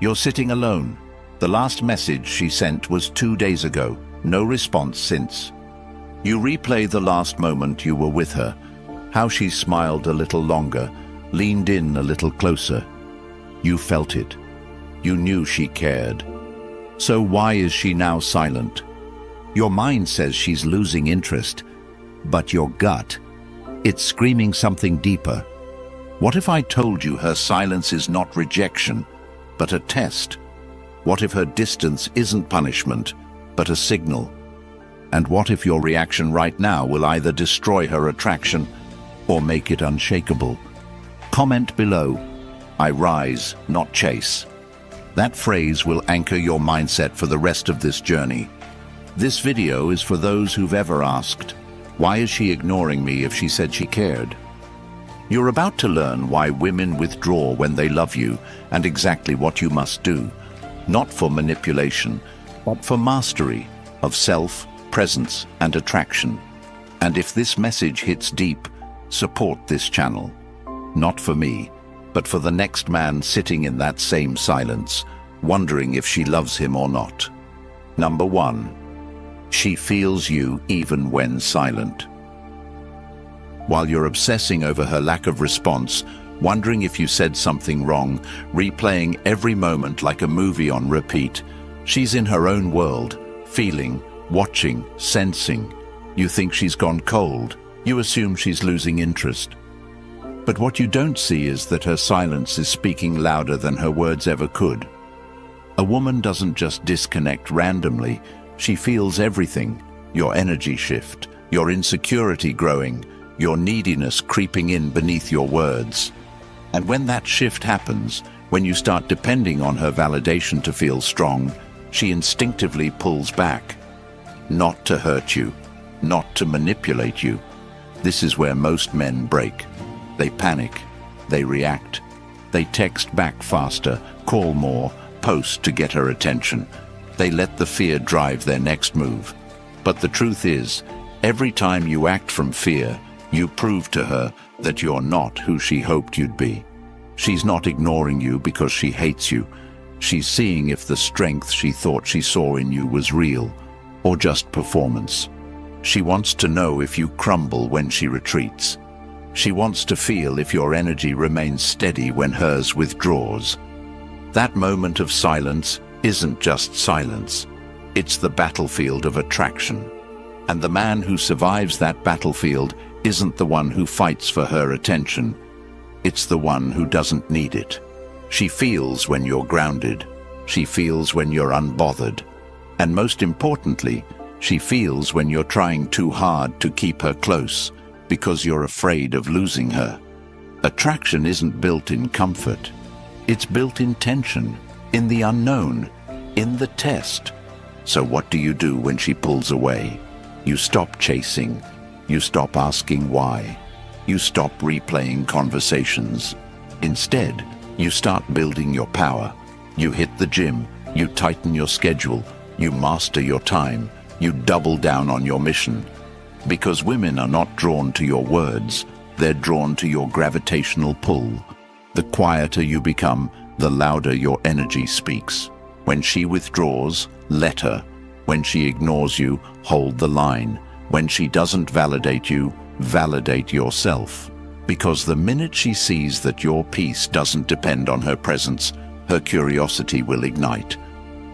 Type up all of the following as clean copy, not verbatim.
You're sitting alone. The last message she sent was 2 days ago. No response since. You replay the last moment you were with her. How she smiled a little longer, leaned in a little closer. You felt it. You knew she cared. So why is she now silent? Your mind says she's losing interest, but your gut, it's screaming something deeper. What if I told you her silence is not rejection, but a test? What if her distance isn't punishment, but a signal? And what if your reaction right now will either destroy her attraction or make it unshakable? Comment below. I rise, not chase. That phrase will anchor your mindset for the rest of this journey. This video is for those who've ever asked, why is she ignoring me if she said she cared? You're about to learn why women withdraw when they love you and exactly what you must do, not for manipulation, but for mastery of self, presence, and attraction. And if this message hits deep, support this channel. Not for me, but for the next man sitting in that same silence, wondering if she loves him or not. Number 1. She feels you even when silent. While you're obsessing over her lack of response, wondering if you said something wrong, replaying every moment like a movie on repeat, she's in her own world, feeling, watching, sensing. You think she's gone cold. You assume she's losing interest. But what you don't see is that her silence is speaking louder than her words ever could. A woman doesn't just disconnect randomly. She feels everything. Your energy shift, your insecurity growing, your neediness creeping in beneath your words. And when that shift happens, when you start depending on her validation to feel strong, she instinctively pulls back. Not to hurt you, not to manipulate you. This is where most men break. They panic, they react, they text back faster, call more, post to get her attention. They let the fear drive their next move. But the truth is, every time you act from fear, you prove to her that you're not who she hoped you'd be. She's not ignoring you because she hates you. She's seeing if the strength she thought she saw in you was real, or just performance. She wants to know if you crumble when she retreats. She wants to feel if your energy remains steady when hers withdraws. That moment of silence isn't just silence. It's the battlefield of attraction. And the man who survives that battlefield isn't the one who fights for her attention. It's the one who doesn't need it. She feels when you're grounded. She feels when you're unbothered. And most importantly, she feels when you're trying too hard to keep her close because you're afraid of losing her. Attraction isn't built in comfort. It's built in tension, in the unknown, in the test. So what do you do when she pulls away? You stop chasing. You stop asking why. You stop replaying conversations. Instead, you start building your power. You hit the gym. You tighten your schedule. You master your time. You double down on your mission. Because women are not drawn to your words. They're drawn to your gravitational pull. The quieter you become, the louder your energy speaks. When she withdraws, let her. When she ignores you, hold the line. When she doesn't validate you, validate yourself. Because the minute she sees that your peace doesn't depend on her presence, her curiosity will ignite.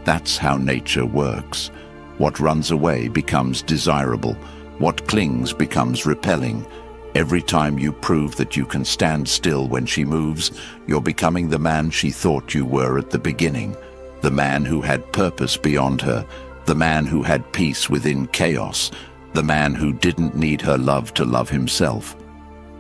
That's how nature works. What runs away becomes desirable. What clings becomes repelling. Every time you prove that you can stand still when she moves, you're becoming the man she thought you were at the beginning. The man who had purpose beyond her. The man who had peace within chaos. The man who didn't need her love to love himself.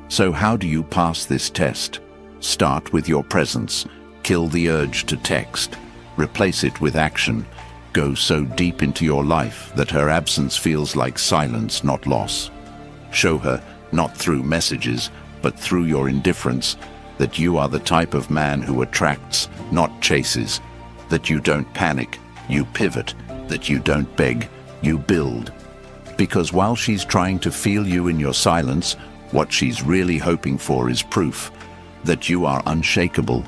So how do you pass this test? Start with your presence. Kill the urge to text. Replace it with action. Go so deep into your life that her absence feels like silence, not loss. Show her, not through messages, but through your indifference, that you are the type of man who attracts, not chases. That you don't panic, you pivot. That you don't beg, you build. Because while she's trying to feel you in your silence, what she's really hoping for is proof that you are unshakable,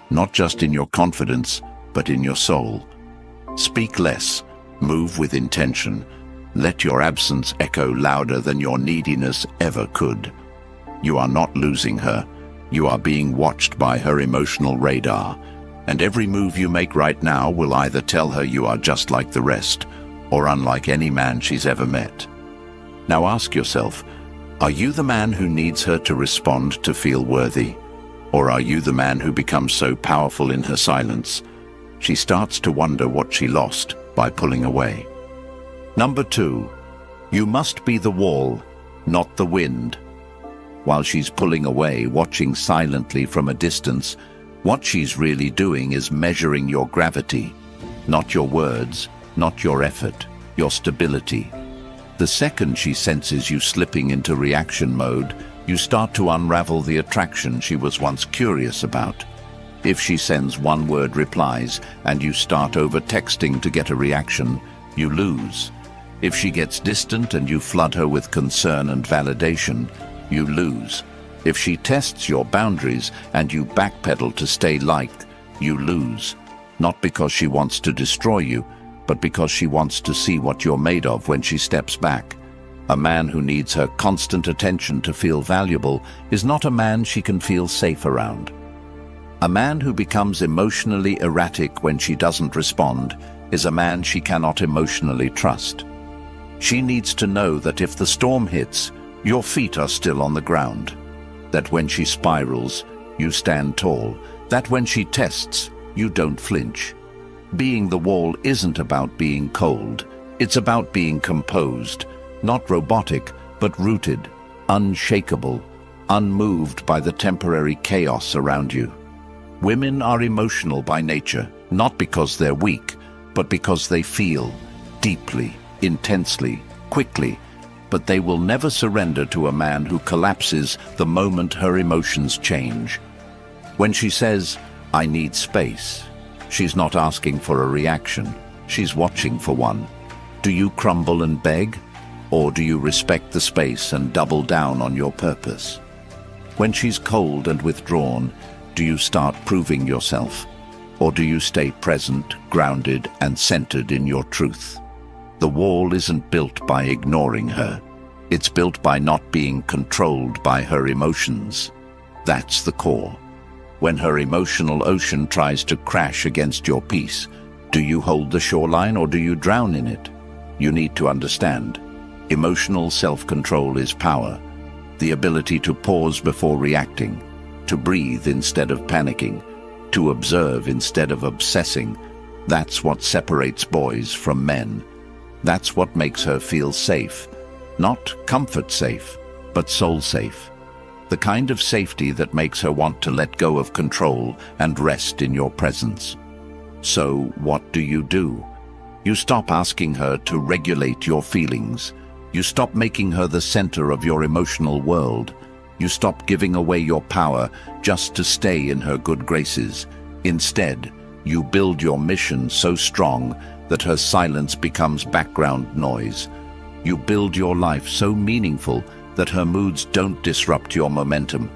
not just in your confidence, but in your soul. Speak less, move with intention. Let your absence echo louder than your neediness ever could. You are not losing her. You are being watched by her emotional radar, and every move you make right now will either tell her you are just like the rest, or unlike any man she's ever met. Now ask yourself, are you the man who needs her to respond to feel worthy? Or are you the man who becomes so powerful in her silence, she starts to wonder what she lost by pulling away? Number 2, you must be the wall, not the wind. While she's pulling away, watching silently from a distance, what she's really doing is measuring your gravity, not your words, not your effort, your stability. The second she senses you slipping into reaction mode, you start to unravel the attraction she was once curious about. If she sends one-word replies and you start over-texting to get a reaction, you lose. If she gets distant and you flood her with concern and validation, you lose. If she tests your boundaries and you backpedal to stay liked, you lose. Not because she wants to destroy you, but because she wants to see what you're made of when she steps back. A man who needs her constant attention to feel valuable is not a man she can feel safe around. A man who becomes emotionally erratic when she doesn't respond is a man she cannot emotionally trust. She needs to know that if the storm hits, your feet are still on the ground. That when she spirals, you stand tall. That when she tests, you don't flinch. Being the wall isn't about being cold. It's about being composed, not robotic, but rooted, unshakable, unmoved by the temporary chaos around you. Women are emotional by nature, not because they're weak, but because they feel deeply, intensely, quickly, but they will never surrender to a man who collapses the moment her emotions change. When she says, "I need space," she's not asking for a reaction, she's watching for one. Do you crumble and beg? Or do you respect the space and double down on your purpose? When she's cold and withdrawn, do you start proving yourself? Or do you stay present, grounded, and centered in your truth? The wall isn't built by ignoring her. It's built by not being controlled by her emotions. That's the core. When her emotional ocean tries to crash against your peace, do you hold the shoreline or do you drown in it? You need to understand. Emotional self-control is power. The ability to pause before reacting, to breathe instead of panicking, to observe instead of obsessing. That's what separates boys from men. That's what makes her feel safe. Not comfort safe, but soul safe. The kind of safety that makes her want to let go of control and rest in your presence. So what do? You stop asking her to regulate your feelings. You stop making her the center of your emotional world. You stop giving away your power just to stay in her good graces. Instead, you build your mission so strong that her silence becomes background noise. You build your life so meaningful that her moods don't disrupt your momentum.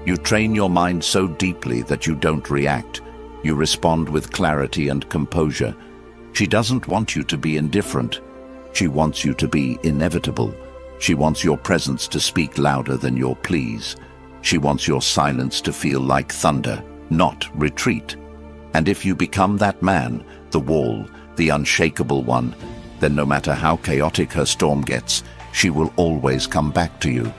You train your mind so deeply that you don't react. You respond with clarity and composure. She doesn't want you to be indifferent. She wants you to be inevitable. She wants your presence to speak louder than your pleas. She wants your silence to feel like thunder, not retreat. And if you become that man, the wall, the unshakable one, then no matter how chaotic her storm gets, she will always come back to you.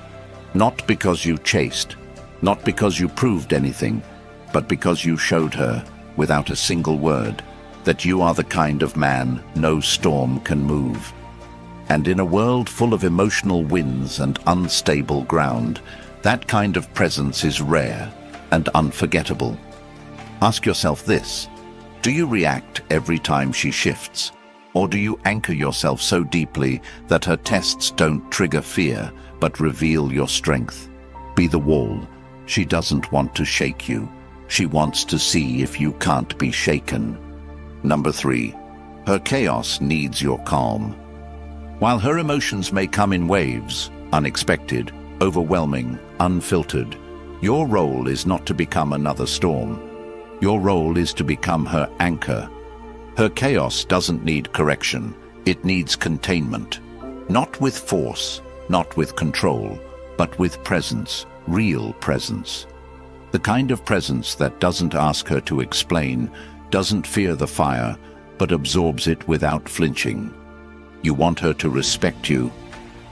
Not because you chased, not because you proved anything, but because you showed her, without a single word, that you are the kind of man no storm can move. And in a world full of emotional winds and unstable ground, that kind of presence is rare and unforgettable. Ask yourself this: do you react every time she shifts? Or do you anchor yourself so deeply that her tests don't trigger fear, but reveal your strength? Be the wall. She doesn't want to shake you. She wants to see if you can't be shaken. Number 3, her chaos needs your calm. While her emotions may come in waves, unexpected, overwhelming, unfiltered, your role is not to become another storm. Your role is to become her anchor. Her chaos doesn't need correction. It needs containment. Not with force, not with control, but with presence, real presence. The kind of presence that doesn't ask her to explain, doesn't fear the fire, but absorbs it without flinching. You want her to respect you?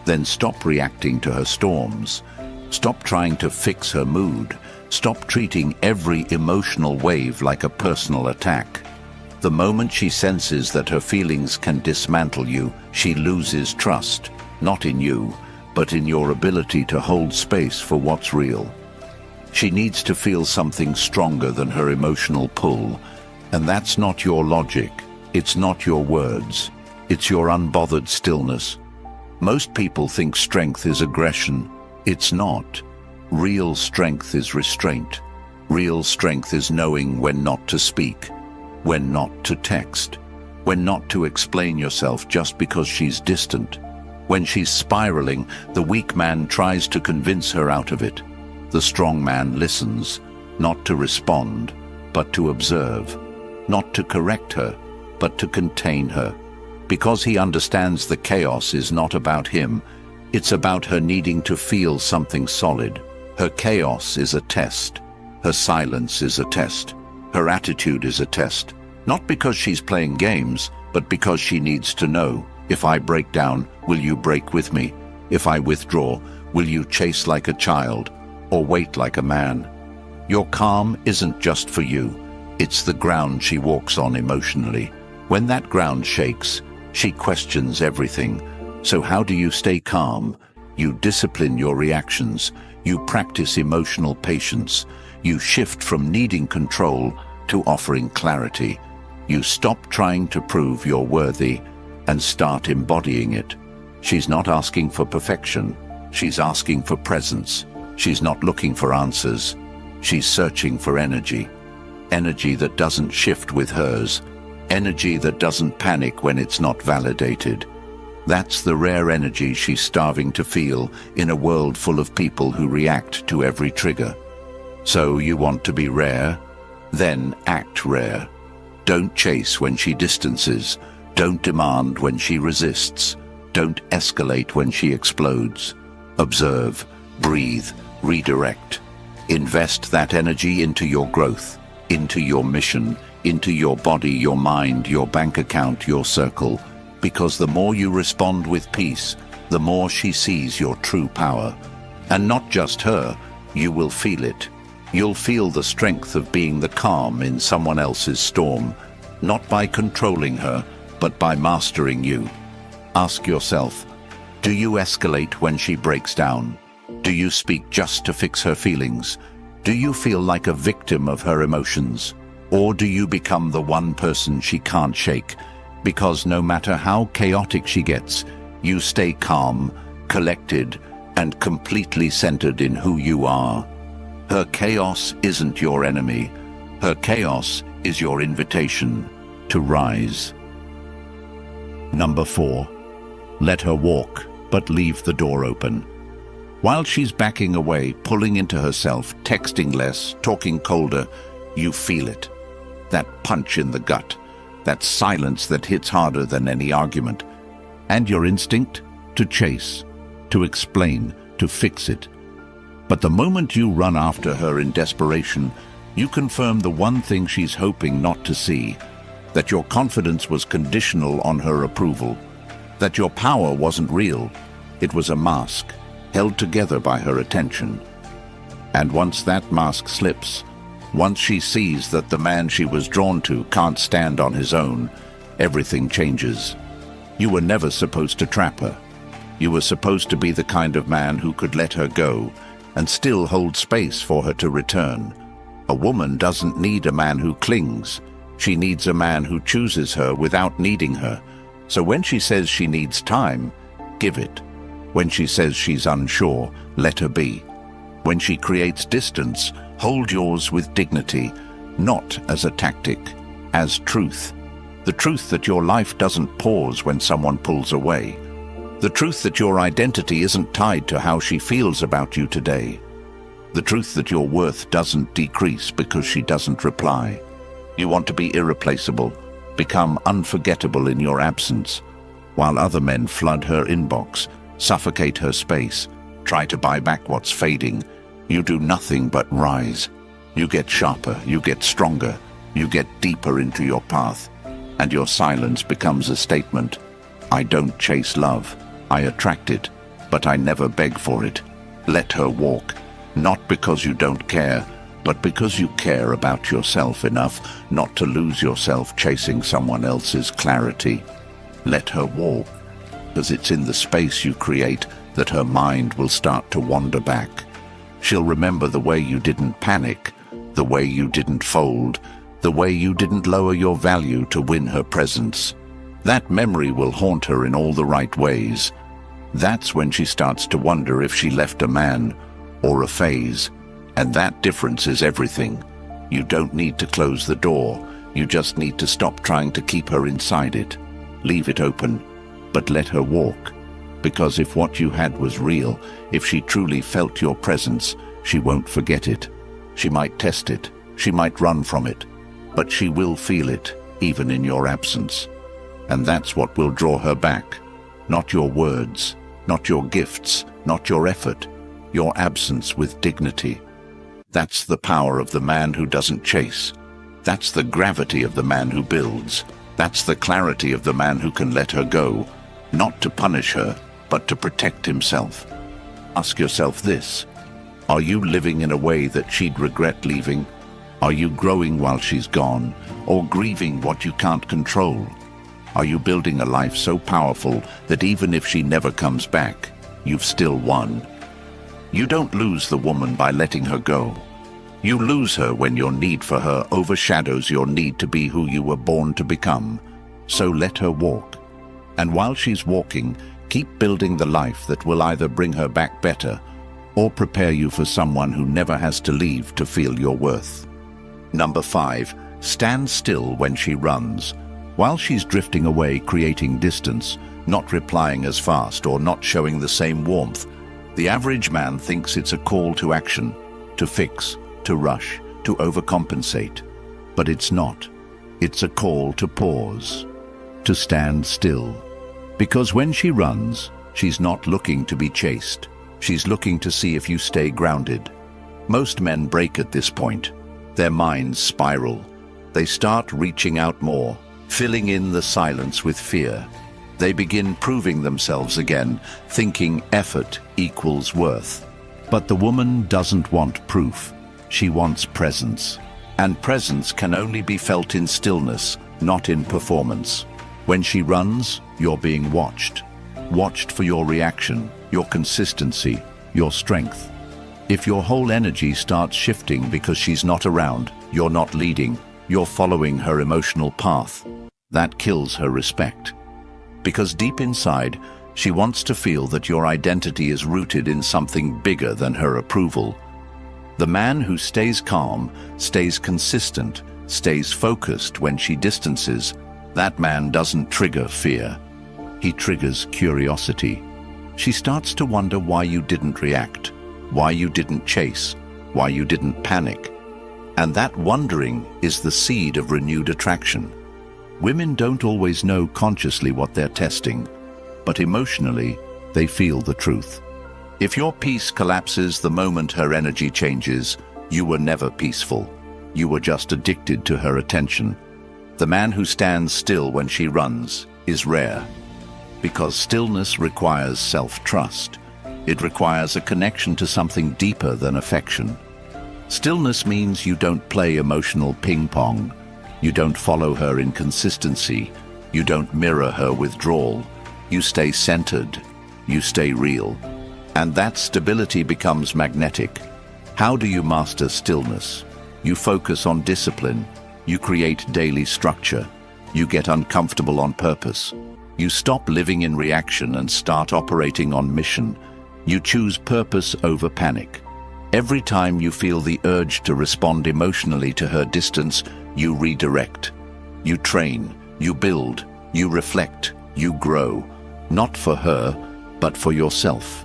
Then stop reacting to her storms. Stop trying to fix her mood. Stop treating every emotional wave like a personal attack. The moment she senses that her feelings can dismantle you, she loses trust, not in you, but in your ability to hold space for what's real. She needs to feel something stronger than her emotional pull, and that's not your logic, it's not your words, it's your unbothered stillness. Most people think strength is aggression. It's not. Real strength is restraint. Real strength is knowing when not to speak, when not to text, when not to explain yourself just because she's distant. When she's spiraling, the weak man tries to convince her out of it. The strong man listens, not to respond, but to observe, not to correct her, but to contain her. Because he understands the chaos is not about him, it's about her needing to feel something solid. Her chaos is a test. Her silence is a test. Her attitude is a test. Not because she's playing games, but because she needs to know, if I break down, will you break with me? If I withdraw, will you chase like a child, or wait like a man? Your calm isn't just for you. It's the ground she walks on emotionally. When that ground shakes, she questions everything. So how do you stay calm? You discipline your reactions. You practice emotional patience. You shift from needing control to offering clarity. You stop trying to prove you're worthy and start embodying it. She's not asking for perfection. She's asking for presence. She's not looking for answers. She's searching for energy. Energy that doesn't shift with hers. Energy that doesn't panic when it's not validated. That's the rare energy she's starving to feel in a world full of people who react to every trigger. So you want to be rare? Then act rare. Don't chase when she distances. Don't demand when she resists. Don't escalate when she explodes. Observe, breathe, redirect. Invest that energy into your growth, into your mission, into your body, your mind, your bank account, your circle. Because the more you respond with peace, the more she sees your true power. And not just her, you will feel it. You'll feel the strength of being the calm in someone else's storm, not by controlling her, but by mastering you. Ask yourself, do you escalate when she breaks down? Do you speak just to fix her feelings? Do you feel like a victim of her emotions? Or do you become the one person she can't shake? Because no matter how chaotic she gets, you stay calm, collected, and completely centered in who you are. Her chaos isn't your enemy. Her chaos is your invitation to rise. Number 4. Let her walk, but leave the door open. While she's backing away, pulling into herself, texting less, talking colder, you feel it. That punch in the gut. That silence that hits harder than any argument. And your instinct? To chase, to explain, to fix it. But the moment you run after her in desperation, you confirm the one thing she's hoping not to see, that your confidence was conditional on her approval, that your power wasn't real, it was a mask, held together by her attention. And once that mask slips, once she sees that the man she was drawn to can't stand on his own, everything changes. You were never supposed to trap her. You were supposed to be the kind of man who could let her go and still hold space for her to return. A woman doesn't need a man who clings. She needs a man who chooses her without needing her. So when she says she needs time, give it. When she says she's unsure, let her be. When she creates distance, hold yours with dignity, not as a tactic, as truth. The truth that your life doesn't pause when someone pulls away. The truth that your identity isn't tied to how she feels about you today. The truth that your worth doesn't decrease because she doesn't reply. You want to be irreplaceable, become unforgettable in your absence, while other men flood her inbox, suffocate her space, try to buy back what's fading. You do nothing but rise. You get sharper, you get stronger, you get deeper into your path, and your silence becomes a statement. I don't chase love, I attract it, but I never beg for it. Let her walk, not because you don't care, but because you care about yourself enough not to lose yourself chasing someone else's clarity. Let her walk, because it's in the space you create that her mind will start to wander back. She'll remember the way you didn't panic, the way you didn't fold, the way you didn't lower your value to win her presence. That memory will haunt her in all the right ways. That's when she starts to wonder if she left a man or a phase. And that difference is everything. You don't need to close the door. You just need to stop trying to keep her inside it. Leave it open, but let her walk. Because if what you had was real, if she truly felt your presence, she won't forget it. She might test it, she might run from it, but she will feel it, even in your absence. And that's what will draw her back. Not your words, not your gifts, not your effort, your absence with dignity. That's the power of the man who doesn't chase. That's the gravity of the man who builds. That's the clarity of the man who can let her go, not to punish her, but to protect himself. Ask yourself this: are you living in a way that she'd regret leaving? Are you growing while she's gone, or grieving what you can't control? Are you building a life so powerful that even if she never comes back, you've still won? You don't lose the woman by letting her go. You lose her when your need for her overshadows your need to be who you were born to become. So let her walk. And while she's walking, keep building the life that will either bring her back better or prepare you for someone who never has to leave to feel your worth. Number 5, stand still when she runs. While she's drifting away, creating distance, not replying as fast or not showing the same warmth, the average man thinks it's a call to action, to fix, to rush, to overcompensate. But it's not. It's a call to pause, to stand still. Because when she runs, she's not looking to be chased. She's looking to see if you stay grounded. Most men break at this point. Their minds spiral. They start reaching out more, filling in the silence with fear. They begin proving themselves again, thinking effort equals worth. But the woman doesn't want proof. She wants presence. And presence can only be felt in stillness, not in performance. When she runs, you're being watched. Watched for your reaction, your consistency, your strength. If your whole energy starts shifting because she's not around, you're not leading, you're following her emotional path, that kills her respect. Because deep inside, she wants to feel that your identity is rooted in something bigger than her approval. The man who stays calm, stays consistent, stays focused when she distances, that man doesn't trigger fear. He triggers curiosity. She starts to wonder why you didn't react, why you didn't chase, why you didn't panic. And that wondering is the seed of renewed attraction. Women don't always know consciously what they're testing, but emotionally, they feel the truth. If your peace collapses the moment her energy changes, you were never peaceful. You were just addicted to her attention. The man who stands still when she runs is rare, because stillness requires self-trust. It requires a connection to something deeper than affection. Stillness means you don't play emotional ping-pong. You don't follow her inconsistency. You don't mirror her withdrawal. You stay centered. You stay real. And that stability becomes magnetic. How do you master stillness? You focus on discipline. You create daily structure. You get uncomfortable on purpose. You stop living in reaction and start operating on mission. You choose purpose over panic. Every time you feel the urge to respond emotionally to her distance, you redirect. You train, you build, you reflect, you grow. Not for her, but for yourself.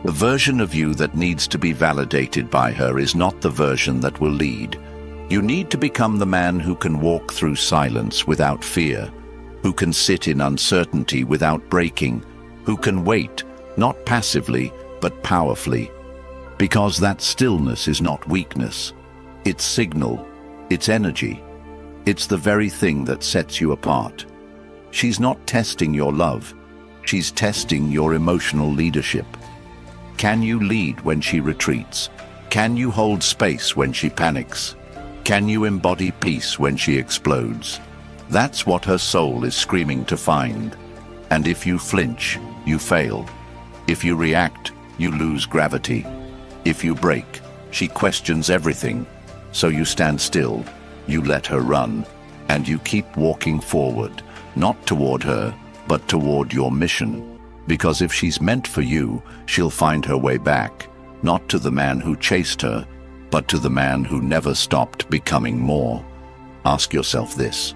The version of you that needs to be validated by her is not the version that will lead. You need to become the man who can walk through silence without fear, who can sit in uncertainty without breaking, who can wait, not passively, but powerfully. Because that stillness is not weakness. It's signal, it's energy. It's the very thing that sets you apart. She's not testing your love. She's testing your emotional leadership. Can you lead when she retreats? Can you hold space when she panics? Can you embody peace when she explodes? That's what her soul is screaming to find. And if you flinch, you fail. If you react, you lose gravity. If you break, she questions everything. So you stand still, you let her run, and you keep walking forward, not toward her, but toward your mission. Because if she's meant for you, she'll find her way back, not to the man who chased her, but to the man who never stopped becoming more. Ask yourself this: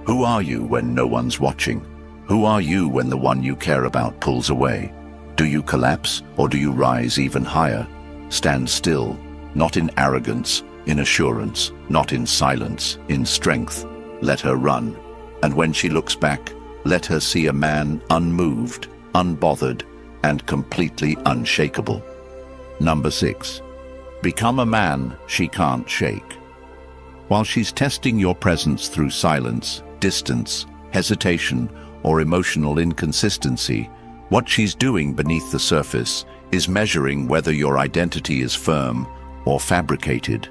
who are you when no one's watching? Who are you when the one you care about pulls away? Do you collapse, or do you rise even higher? Stand still, not in arrogance, in assurance, not in silence, in strength. Let her run, and when she looks back, let her see a man unmoved, unbothered, and completely unshakable. Number 6. Become a man she can't shake. While she's testing your presence through silence, distance, hesitation, or emotional inconsistency, what she's doing beneath the surface is measuring whether your identity is firm or fabricated.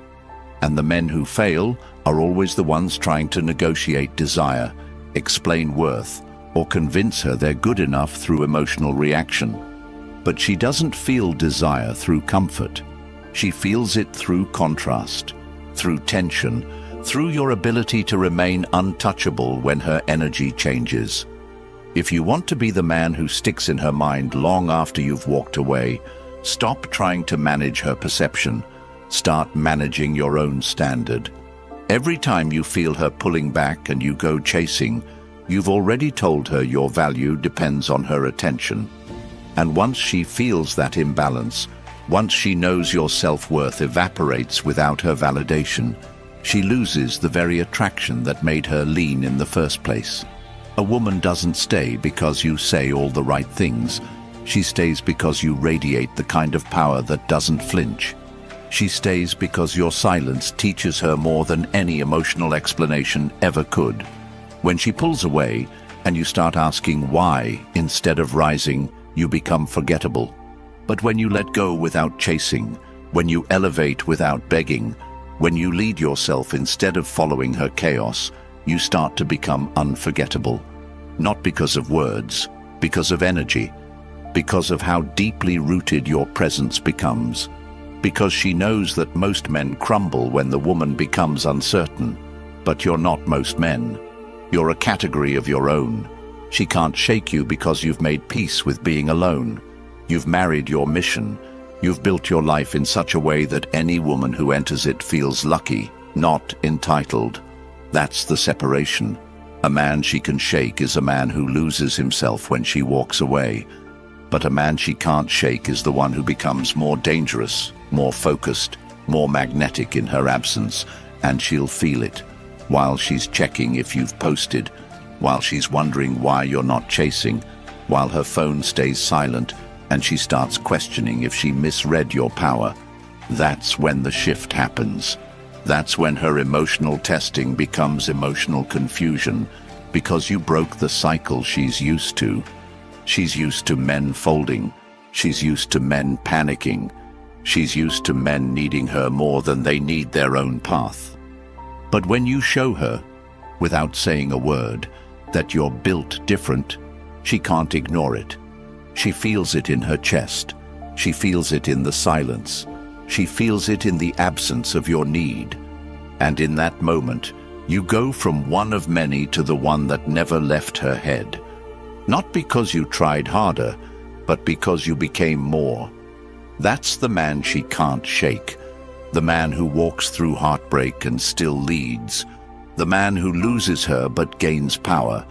And the men who fail are always the ones trying to negotiate desire, explain worth, or convince her they're good enough through emotional reaction. But she doesn't feel desire through comfort. She feels it through contrast, through tension, through your ability to remain untouchable when her energy changes. If you want to be the man who sticks in her mind long after you've walked away, stop trying to manage her perception. Start managing your own standard. Every time you feel her pulling back and you go chasing, you've already told her your value depends on her attention. And once she feels that imbalance, once she knows your self-worth evaporates without her validation, she loses the very attraction that made her lean in the first place. A woman doesn't stay because you say all the right things. She stays because you radiate the kind of power that doesn't flinch. She stays because your silence teaches her more than any emotional explanation ever could. When she pulls away and you start asking why instead of rising, you become forgettable. But when you let go without chasing, when you elevate without begging, when you lead yourself instead of following her chaos, you start to become unforgettable. Not because of words, because of energy, because of how deeply rooted your presence becomes. Because she knows that most men crumble when the woman becomes uncertain. But you're not most men. You're a category of your own. She can't shake you because you've made peace with being alone. You've married your mission. You've built your life in such a way that any woman who enters it feels lucky, not entitled. That's the separation. A man she can shake is a man who loses himself when she walks away. But a man she can't shake is the one who becomes more dangerous, more focused, more magnetic in her absence, and she'll feel it. While she's checking if you've posted, while she's wondering why you're not chasing, while her phone stays silent and she starts questioning if she misread your power. That's when the shift happens. That's when her emotional testing becomes emotional confusion, because you broke the cycle she's used to. She's used to men folding. She's used to men panicking. She's used to men needing her more than they need their own path. But when you show her, without saying a word, that you're built different, she can't ignore it. She feels it in her chest. She feels it in the silence. She feels it in the absence of your need. And in that moment, you go from one of many to the one that never left her head. Not because you tried harder, but because you became more. That's the man she can't shake. The man who walks through heartbreak and still leads. The man who loses her but gains power.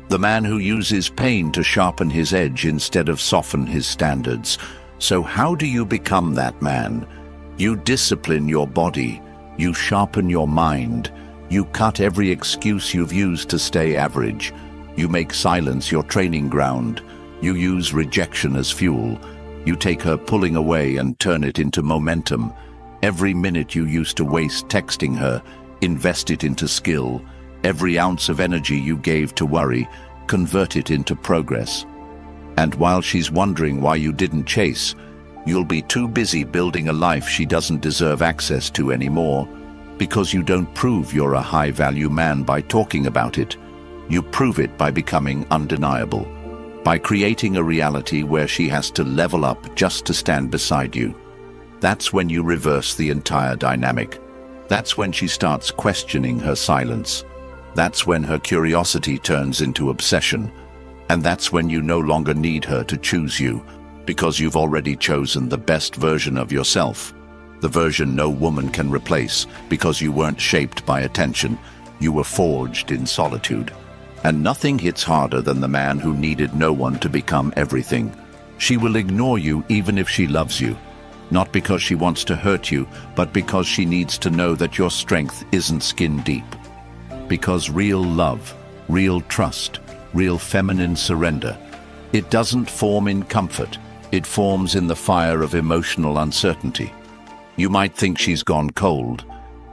The man who uses pain to sharpen his edge instead of soften his standards. So how do you become that man? You discipline your body, you sharpen your mind, you cut every excuse you've used to stay average, you make silence your training ground, you use rejection as fuel, you take her pulling away and turn it into momentum. Every minute you used to waste texting her, invest it into skill. Every ounce of energy you gave to worry, convert it into progress. And while she's wondering why you didn't chase, you'll be too busy building a life she doesn't deserve access to anymore, because you don't prove you're a high-value man by talking about it. You prove it by becoming undeniable, by creating a reality where she has to level up just to stand beside you. That's when you reverse the entire dynamic. That's when she starts questioning her silence. That's when her curiosity turns into obsession. And that's when you no longer need her to choose you, because you've already chosen the best version of yourself. The version no woman can replace, because you weren't shaped by attention. You were forged in solitude. And nothing hits harder than the man who needed no one to become everything. She will ignore you even if she loves you. Not because she wants to hurt you, but because she needs to know that your strength isn't skin deep. Because real love, real trust, real feminine surrender, it doesn't form in comfort, it forms in the fire of emotional uncertainty. You might think she's gone cold,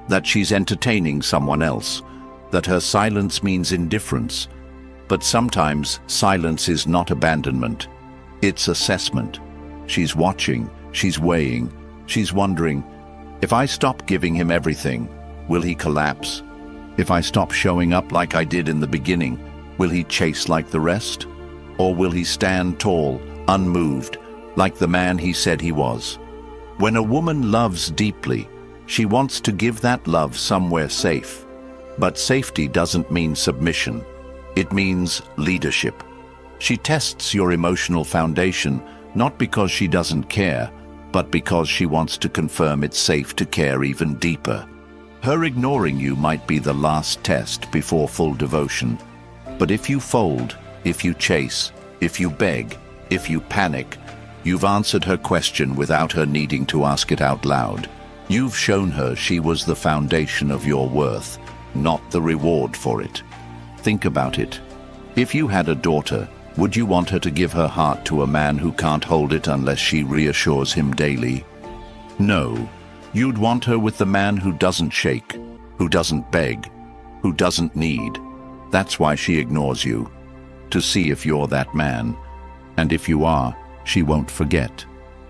that she's entertaining someone else, that her silence means indifference. But sometimes silence is not abandonment, it's assessment. She's watching, she's weighing, she's wondering, if I stop giving him everything, will he collapse? If I stop showing up like I did in the beginning, will he chase like the rest? Or will he stand tall, unmoved, like the man he said he was? When a woman loves deeply, she wants to give that love somewhere safe. But safety doesn't mean submission. It means leadership. She tests your emotional foundation, not because she doesn't care, but because she wants to confirm it's safe to care even deeper. Her ignoring you might be the last test before full devotion. But if you fold, if you chase, if you beg, if you panic, you've answered her question without her needing to ask it out loud. You've shown her she was the foundation of your worth, not the reward for it. Think about it. If you had a daughter, would you want her to give her heart to a man who can't hold it unless she reassures him daily? No. You'd want her with the man who doesn't shake, who doesn't beg, who doesn't need. That's why she ignores you, to see if you're that man. And if you are, she won't forget.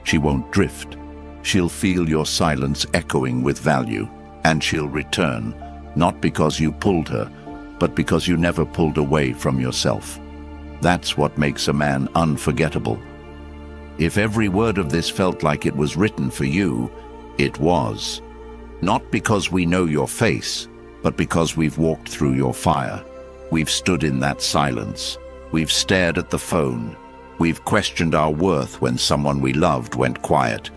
She won't drift. She'll feel your silence echoing with value, and she'll return, not because you pulled her, but because you never pulled away from yourself. That's what makes a man unforgettable. If every word of this felt like it was written for you, it was. Not because we know your face, but because we've walked through your fire. We've stood in that silence. We've stared at the phone. We've questioned our worth when someone we loved went quiet.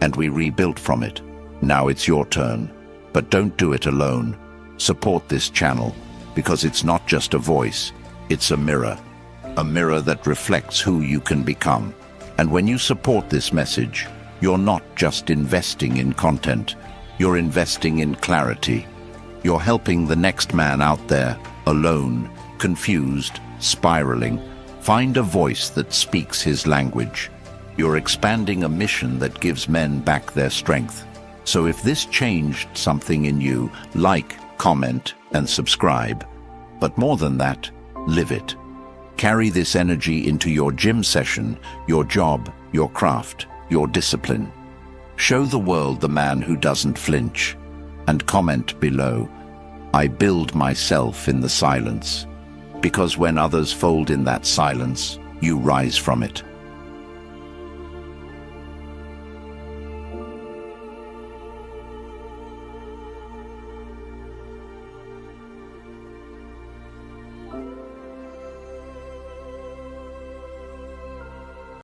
And we rebuilt from it. Now it's your turn. But don't do it alone. Support this channel, because it's not just a voice, it's a mirror that reflects who you can become. And when you support this message, you're not just investing in content, you're investing in clarity. You're helping the next man out there, alone, confused, spiraling, find a voice that speaks his language. You're expanding a mission that gives men back their strength. So if this changed something in you, like, comment, and subscribe. But more than that, live it. Carry this energy into your gym session, your job, your craft, your discipline. Show the world the man who doesn't flinch. And comment below, I build myself in the silence. Because when others fold in that silence, you rise from it.